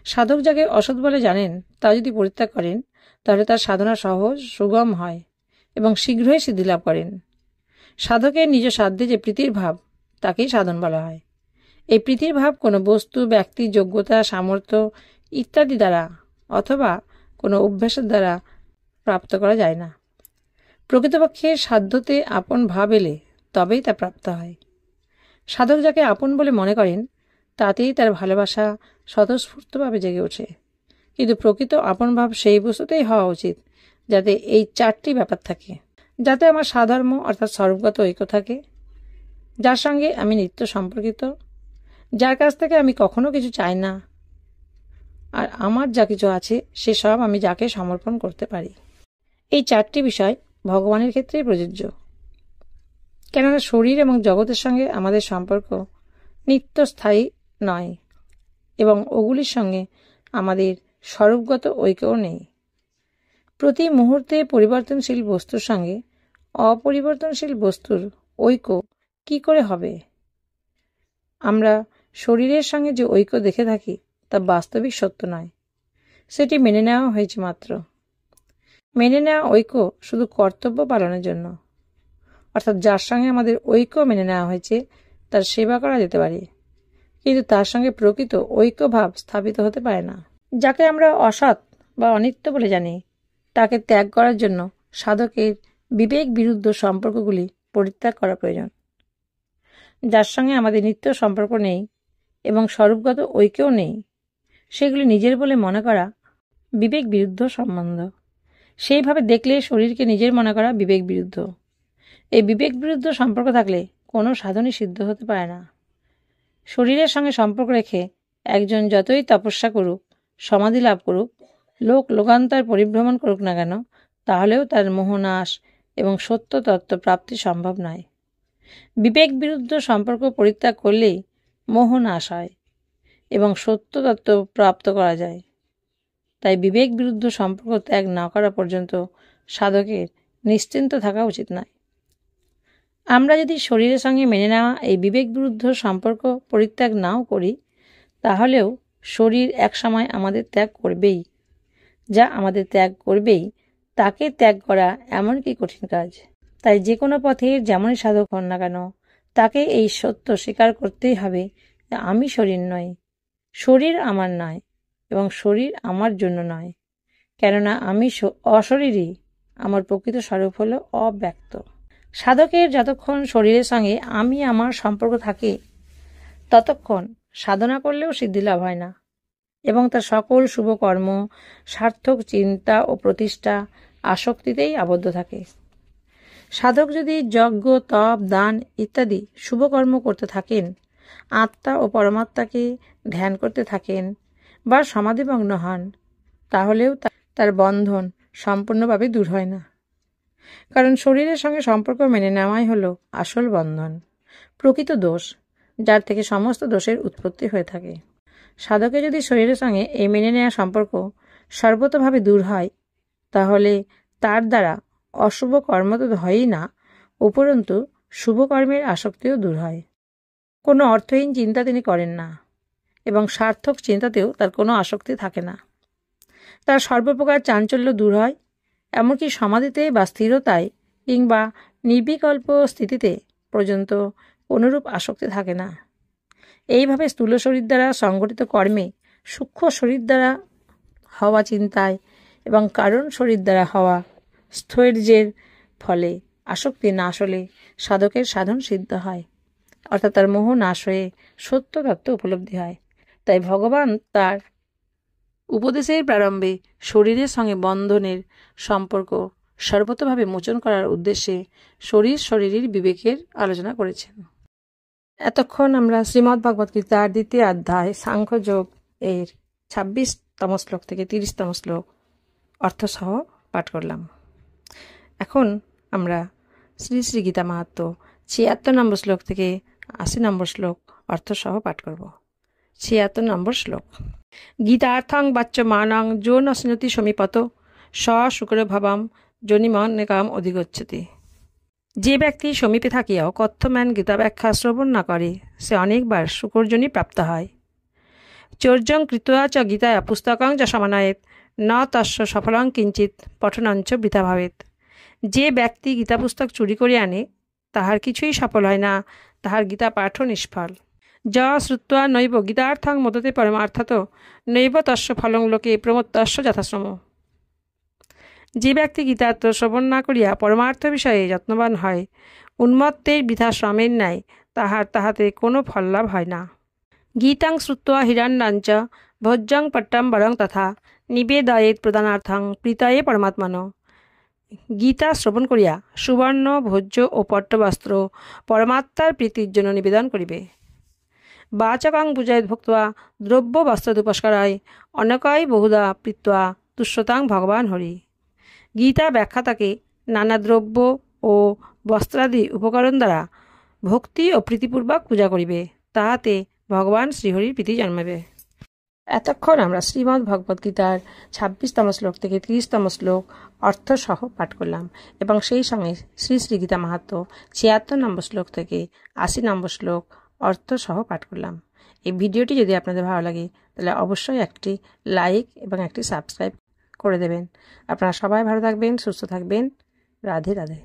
সাধক যাকে অসৎ বলে জানেন তা যদি পরিত্যাগ করেন তাহলে তার সাধনা সহজ সুগম হয় এবং শীঘ্রই সিদ্ধি লাভ করেন। সাধকের নিজ সাধ্যে যে প্রীতির ভাব তাকেই সাধন বলা হয়। এই প্রীতির ভাব কোনো বস্তু, ব্যক্তি, যোগ্যতা, সামর্থ্য ইত্যাদি দ্বারা অথবা কোনো অভ্যাসের দ্বারা প্রাপ্ত করা যায় না। প্রকৃতপক্ষে সাধ্যতে আপন ভাব এলে তবেই তা প্রাপ্ত হয়। সাধক যাকে আপন বলে মনে করেন তাতেই তার ভালোবাসা স্বতঃস্ফূর্তভাবে জেগে ওঠে। কিন্তু প্রকৃত আপন ভাব সেই বস্তুতেই হওয়া উচিত যাতে এই চারটি ব্যাপার থাকে। যাতে আমার সাধর্ম অর্থাৎ স্বরূপগত ঐক্য থাকে, যার সঙ্গে আমি নিত্য সম্পর্কিত, যার কাছ থেকে আমি কখনো কিছু চাই না, আর আমার যা কিছু আছে সেসব আমি যাকে সমর্পণ করতে পারি। এই চারটি বিষয় ভগবানের ক্ষেত্রেই প্রযোজ্য। কেননা শরীর এবং জগতের সঙ্গে আমাদের সম্পর্ক নিত্য স্থায়ী নয় এবং ওগুলির সঙ্গে আমাদের স্বরূপগত ঐক্যও নেই। প্রতি মুহূর্তে পরিবর্তনশীল বস্তুর সঙ্গে অপরিবর্তনশীল বস্তুর ঐক্য কি করে হবে? আমরা শরীরের সঙ্গে যে ঐক্য দেখে থাকি তা বাস্তবিক সত্য নয়, সেটি মেনে নেওয়া হয়েছে মাত্র। মেনে নেওয়া ঐক্য শুধু কর্তব্য পালনের জন্য, অর্থাৎ যার সঙ্গে আমাদের ঐক্য মেনে নেওয়া হয়েছে তার সেবা করা যেতে পারে, কিন্তু তার সঙ্গে প্রকৃত ঐক্যভাব স্থাপিত হতে পারে না। যাকে আমরা অসৎ বা অনিত্য বলে জানি তাকে ত্যাগ করার জন্য সাধকের বিবেক বিরুদ্ধ সম্পর্কগুলি পরিত্যাগ করা প্রয়োজন। যার সঙ্গে আমাদের নিত্য সম্পর্ক নেই এবং স্বরূপগত ঐক্যও নেই, সেগুলি নিজের বলে মনে করা বিবেক বিরুদ্ধ সম্বন্ধ। সেইভাবে দেখলে শরীরকে নিজের মনে করা বিবেক বিরুদ্ধ। এই বিবেক বিরুদ্ধ সম্পর্ক থাকলে কোনো সাধনই সিদ্ধ হতে পারে না। শরীরের সঙ্গে সম্পর্ক রেখে একজন যতই তপস্যা করুক, সমাধি লাভ করুক, লোকান্তর পরিভ্রমণ করুক না কেন, তাহলেও তার মোহনাশ এবং সত্য তত্ত্ব প্রাপ্তি সম্ভব নয়। বিবেক বিরুদ্ধ সম্পর্ক পরিত্যাগ করলেই মোহনাশ হয় এবং সত্য তত্ত্ব প্রাপ্ত করা যায়। তাই বিবেক বিরুদ্ধ সম্পর্ক ত্যাগ না করা পর্যন্ত সাধকের নিশ্চিন্ত থাকা উচিত নয়। আমরা যদি শরীরের সঙ্গে মেনে নেওয়া এই বিবেক বিরুদ্ধ সম্পর্ক পরিত্যাগ নাও করি, তাহলেও শরীর একসময় আমাদের ত্যাগ করবেই। যা আমাদের ত্যাগ করবেই তাকে ত্যাগ করা এমন কি কঠিন কাজ? তাই যে কোনো পথের যেমনই সাধক হন না কেন তাকে এই সত্য স্বীকার করতেই হবে যে আমি শরীর নই, শরীর আমার নয় এবং শরীর আমার জন্য নয়। কেননা আমি অশরীরী, আমার প্রকৃত স্বরূপ হলো অব্যক্ত। সাধকের যতক্ষণ শরীরের সঙ্গে আমি আমার সম্পর্ক থাকে ততক্ষণ সাধনা করলেও সিদ্ধি লাভ হয় না এবং তার সকল শুভকর্ম, সার্থক চিন্তা ও প্রতিষ্ঠা আসক্তিতেই আবদ্ধ থাকে। সাধক যদি যজ্ঞ, তপ, দান ইত্যাদি শুভকর্ম করতে থাকেন, আত্মা ও পরমাত্মাকে ধ্যান করতে থাকেন বা সমাধিমগ্ন হন, তাহলেও তার বন্ধন সম্পূর্ণভাবে দূর হয় না। কারণ শরীরের সঙ্গে সম্পর্ক মেনে নেওয়াই হলো আসল বন্ধন, প্রকৃত দোষ, যার থেকে সমস্ত দোষের উৎপত্তি হয়ে থাকে। সাধকের যদি শরীরের সঙ্গে এই মেনে নেওয়া সম্পর্ক সর্বতভাবে দূর হয়, তাহলে তার দ্বারা অশুভ কর্ম তো হয়ই না, উপরন্তু শুভকর্মের আসক্তিও দূর হয়। কোনো অর্থহীন চিন্তা তিনি করেন না এবং সার্থক চিন্তাতেও তার কোনো আসক্তি থাকে না। তার সর্বপ্রকার চাঞ্চল্য দূর হয়, এমনকি সমাধিতে বা স্থিরতায় কিংবা নির্বিকল্প স্থিতিতে পর্যন্ত কোনরূপ আসক্তি থাকে না। এইভাবে স্থূল শরীর দ্বারা সংগঠিত কর্মে, সূক্ষ্ম শরীর দ্বারা হওয়া চিন্তায় এবং কারণ শরীর দ্বারা হওয়া স্থৈর্যের ফলে আসক্তি নাশ হলে সাধকের সাধন সিদ্ধ হয়, অর্থাৎ তার মোহ নাশ হয়ে সত্য তত্ত্ব উপলব্ধি হয়। তাই ভগবান তার উপদেশের প্রারম্ভে শরীরের সঙ্গে বন্ধনের সম্পর্ক সর্বতভাবে মোচন করার উদ্দেশ্যে শরীরীর বিবেকের আলোচনা করেছেন। এতক্ষণ আমরা শ্রীমদ্ ভগবৎ গীতার 2য় অধ্যায় সাংখ্যযোগ এর 26তম শ্লোক থেকে 30তম শ্লোক অর্থসহ পাঠ করলাম। এখন আমরা শ্রী শ্রী গীতা মাহাত্ম্য 76 নম্বর শ্লোক থেকে 80 নম্বর শ্লোক অর্থসহ পাঠ করব। 76 নম্বর শ্লোক। গীতার্থং বাচ্যমানং যো ন শৃণোতি সমীপত স শুকরভবম যোনিমন্যকাম অধিগচ্ছতি। যে ব্যক্তি সমীপে থাকিয়াও কথ্যমান গীতা ব্যাখ্যা শ্রবণ না করে সে অনেকবার শুকরজনি প্রাপ্ত হয়। চৌর্যং কৃত্বা চ গীতায়া পুস্তকং চ সমানয়েত ন তস্য সফলং কিঞ্চিত পঠনঞ্চ বৃথা ভাবেত। যে ব্যক্তি গীতা পুস্তক চুরি করে আনে তাহার কিছুই সফল হয় না, তাহার গীতা পাঠও নিষ্ফল। য শ্রুত্বা নৈব গীতার্থং মোদতে পরমার্থত নৈব তস্য ফলং লোকে প্রমত্তস্য যথাশ্রম। যে ব্যক্তি গীতার্থ শ্রবণ না করিয়া পরমার্থ বিষয়ে যত্নবান হয়, উন্মত্তের বৃথা শ্রমের ন্যায় তাহাতে কোনো ফল লাভ হয় না। গীতাং শ্রুত্বা হিরণ্যাঞ্চ ভোজ্যং পট্টম বরং তথা নিবেদয়েত প্রদানার্থং প্রীতয়ে পরমাত্মন। গীতা শ্রবণ করিয়া সুবর্ণ ভোজ্য ও পট্টবস্ত্র পরমাত্মার প্রীতির জন্য নিবেদন করিবে। বাচকং পূজয়েত ভুক্ত্বা দ্রব্য বস্ত্রদুপস্করায় অনেকাই বহুধা প্রীত্বা তুষ্যতাং ভগবান হরি। গীতা ব্যাখ্যাতাকে নানা দ্রব্য ও বস্ত্রাদি উপকরণ দ্বারা ভক্তি ও প্রীতিপূর্বক পূজা করিবে, তাহাতে ভগবান শ্রীহরির প্রীতি জন্মাবে। এতক্ষণ আমরা শ্রীমদ্ ভগবদ্গীতার 26তম শ্লোক থেকে 30তম শ্লোক অর্থসহ পাঠ করলাম এবং সেই সঙ্গে শ্রী শ্রী গীতা মাহাত্ম্য 76 নম্বর শ্লোক থেকে 80 নম্বর শ্লোক অর্থসহ পাঠ করলাম। এই ভিডিওটি যদি আপনাদের ভালো লাগে তাহলে অবশ্যই একটি লাইক এবং একটি সাবস্ক্রাইব করে দেবেন। আপনারা সবাই ভালো থাকবেন, সুস্থ থাকবেন। রাধে রাধে।